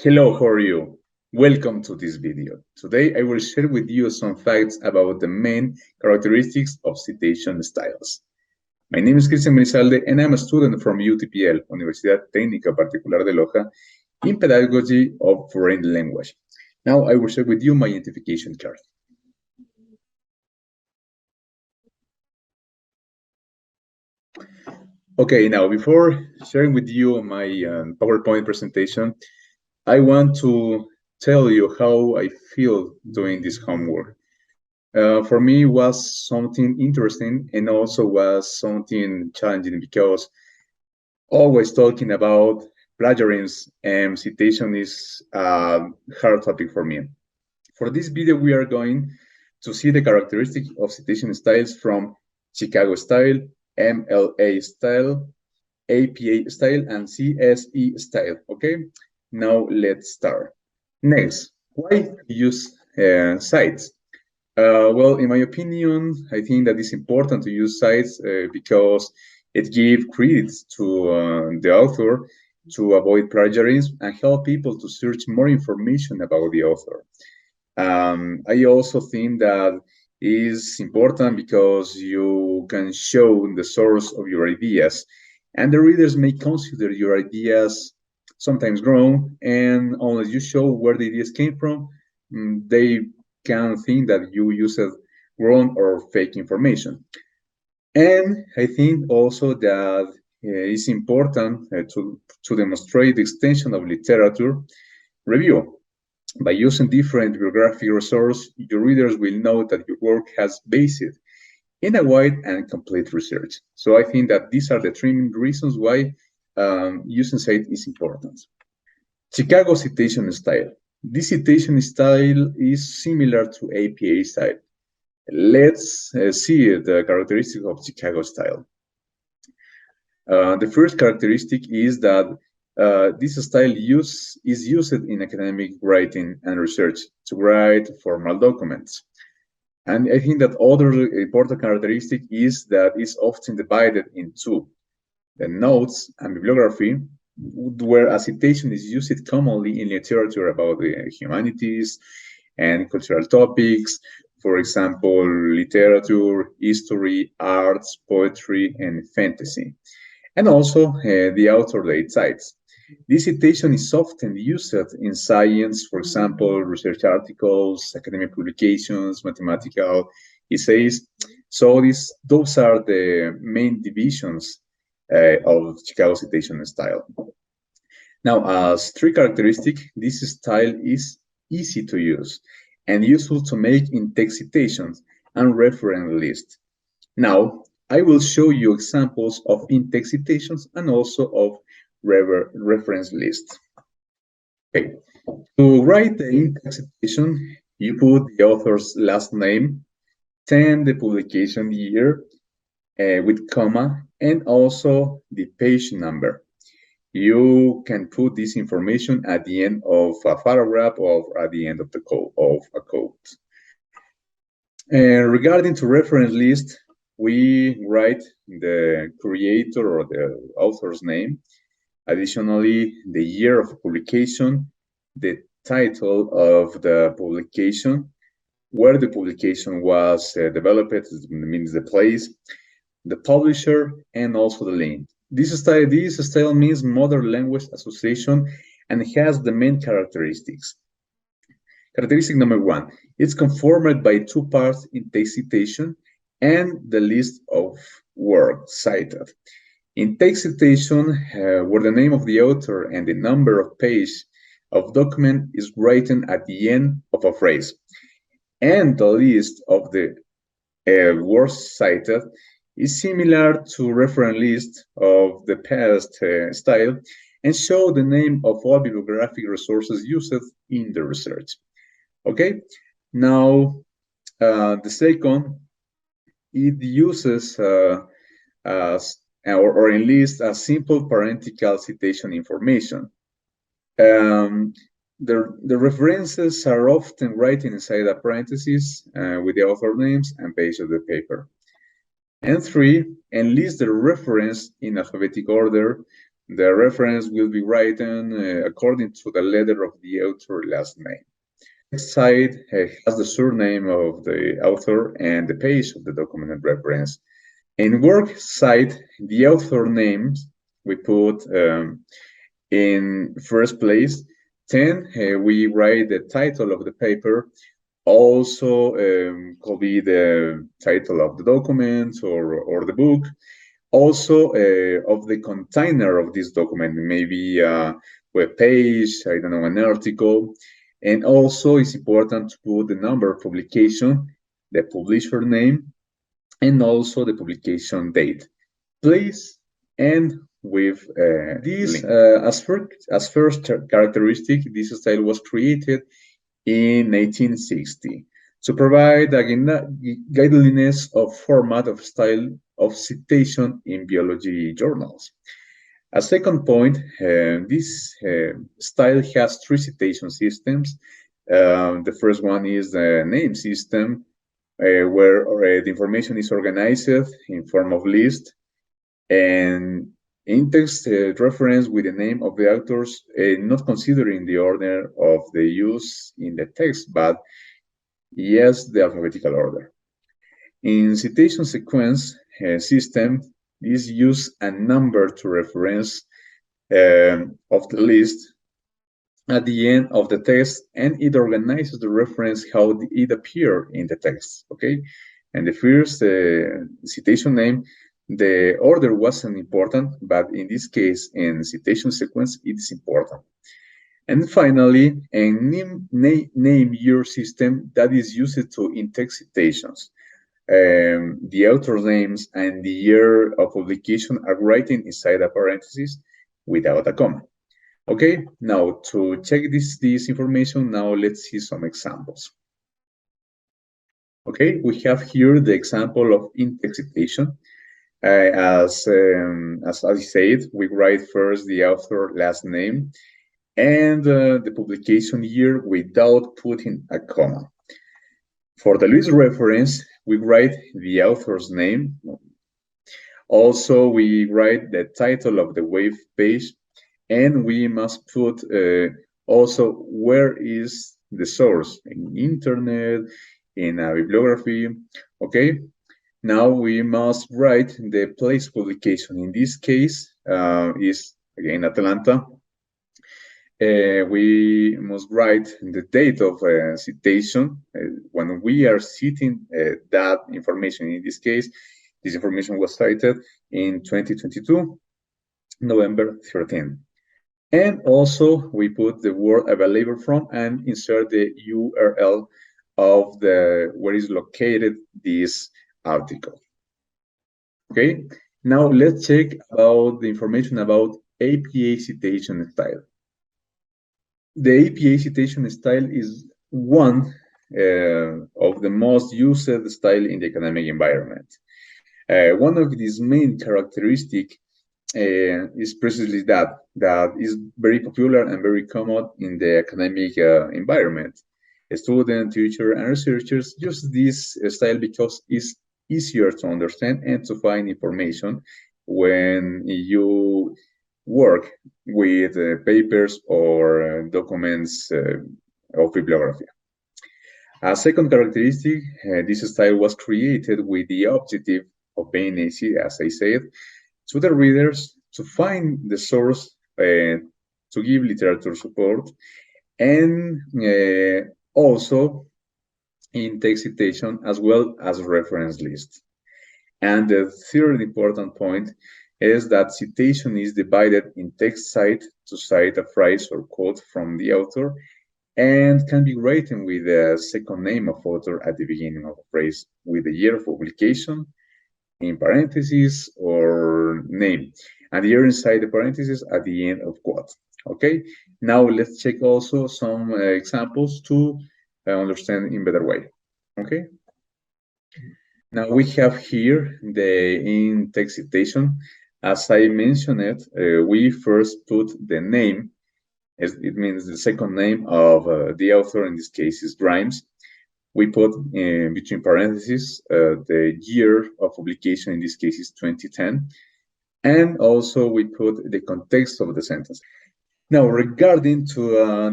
Hello, how are you? Welcome to this video. Today I will share with you some facts about the main characteristics of citation styles. My name is Cristhian Merizalde and I'm a student from UTPL, Universidad Técnica Particular de Loja, in Pedagogy of Foreign Language. Now I will share with you my identification card. Okay, now before sharing with you my PowerPoint presentation, I want to tell you how I feel doing this homework. For me, it was something interesting and also was something challenging because always talking about plagiarism and citation is a hard topic for me. For this video, we are going to see the characteristics of citation styles from Chicago style, MLA style, APA style, and CSE style. Okay, now let's start. Next, why use sites? Well, in my opinion, I think that it's important to use sites because it gives credit to the author to avoid plagiarism and help people to search more information about the author. I also think that is important because you can show the source of your ideas, and the readers may consider your ideas sometimes wrong, and unless you show where the ideas came from, they can think that you used wrong or fake information. And I think also that it's important to demonstrate the extension of literature review. By using different bibliographic resources, your readers will know that your work has based in a wide and complete research. So I think that these are the three main reasons why using site is important. Chicago citation style. This citation style is similar to APA style. Let's see the characteristic of Chicago style. The first characteristic is that this style is used in academic writing and research to write formal documents. And I think that other important characteristic is that it's often divided into the notes and bibliography, where a citation is used commonly in literature about the humanities and cultural topics, for example, literature, history, arts, poetry, and fantasy. And also the author date cites. This citation is often used in science, for example, research articles, academic publications, mathematical essays. So those are the main divisions of Chicago citation style. Now, as three characteristics, this style is easy to use and useful to make in-text citations and reference lists. Now, I will show you examples of in-text citations and also of reference lists. Okay, to write the in-text citation, you put the author's last name, then the publication year with comma, and also the page number. You can put this information at the end of a paragraph or at the end of a quote. Regarding to reference list, we write the creator or the author's name. Additionally, the year of publication, the title of the publication, where the publication was developed, means the place, the publisher, and also the link. This style means modern language association and has the main characteristics. Characteristic number one, it's conformed by two parts in text citation and the list of works cited. In text citation, where the name of the author and the number of page of document is written at the end of a phrase, and the list of the words cited is similar to reference list of the past style and show the name of all bibliographic resources used in the research. Okay, now the second, it uses or enlists a simple parenthetical citation information. The references are often written inside a parenthesis with the author names and page of the paper. And three, enlist the reference in alphabetic order The reference will be written according to the letter of the author last name. Text side has the surname of the author and the page of the document reference. In work side, the author names we put in first place. Then we write the title of the paper. Also could be the title of the document or the book. Also of the container of this document, maybe a web page, I don't know, an article. And also it's important to put the number of publication, the publisher name, and also the publication date. Please end with this as first characteristic. This style was created in 1860 to provide a guidelines of format of style of citation in biology journals. A second point, this style has three citation systems. The first one is the name system, where the information is organized in form of list, and in-text reference with the name of the authors, not considering the order of the use in the text, but yes, the alphabetical order. In citation sequence system, this use a number to reference of the list at the end of the text, and it organizes the reference how it appeared in the text, okay? And the first citation name, the order wasn't important, but in this case, in citation sequence, it is important. And finally, a name year system that is used to in-text citations. The author names and the year of publication are written inside a parenthesis without a comma. Okay, now to check this information, now let's see some examples. Okay, we have here the example of in-text citation. As I said, we write first the author last name and the publication year without putting a comma. For the list reference, we write the author's name. Also, we write the title of the web page, and we must put also where is the source, in internet, in a bibliography. Okay, now we must write the place publication. In this case, is again Atlanta. We must write the date of citation when we are citing that information. In this case, this information was cited in 2022, November 13. And also we put the word available from and insert the URL of the where is located this article. Okay, now let's check about the information about APA citation style. The APA citation style is one of the most used style in the academic environment. One of these main characteristics is precisely that is very popular and very common in the academic environment. Students, teachers, and researchers use this style because it's easier to understand and to find information when you work with papers or documents of bibliography. A second characteristic, this style was created with the objective of being easy, as I said, to the readers to find the source, to give literature support, and also in-text citation as well as reference list. And the third important point is that citation is divided in text side to cite a phrase or quote from the author, and can be written with the second name of author at the beginning of a phrase with the year of publication in parentheses or name, and the year inside the parentheses at the end of quote. Okay, now let's check also some examples to understand in better way. Okay, now we have here the in-text citation. As I mentioned it, we first put the name, as it means the second name of the author, in this case is Grimes. We put in between parentheses the year of publication, in this case is 2010. And also we put the context of the sentence. Now, regarding to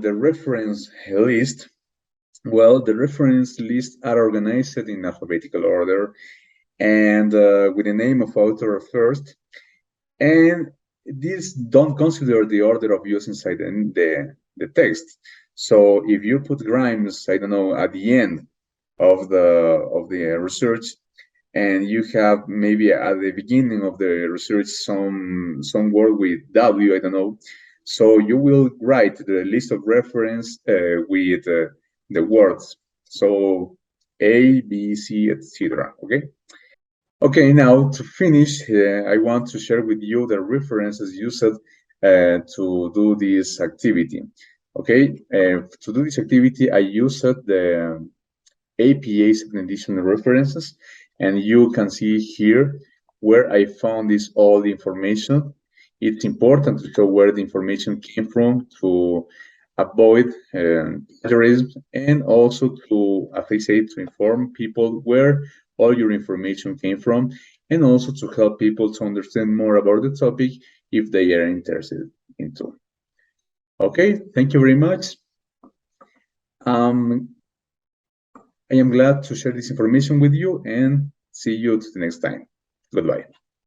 the reference list, well, the reference lists are organized in alphabetical order and with the name of author first. And these don't consider the order of use inside the text. So if you put Grimes, I don't know, at the end of the research, and you have maybe at the beginning of the research some word with W, I don't know. So you will write the list of reference with the words. So A, B, C, etc. Okay. Okay, now to finish, I want to share with you the references used to do this activity. Okay, to do this activity, I used the APA second edition references, and you can see here where I found this all the information. It's important to show where the information came from to avoid plagiarism, and also to, as I say, to inform people where all your information came from, and also to help people to understand more about the topic if they are interested into. Okay, thank you very much. I am glad to share this information with you, and see you to the next time. Goodbye.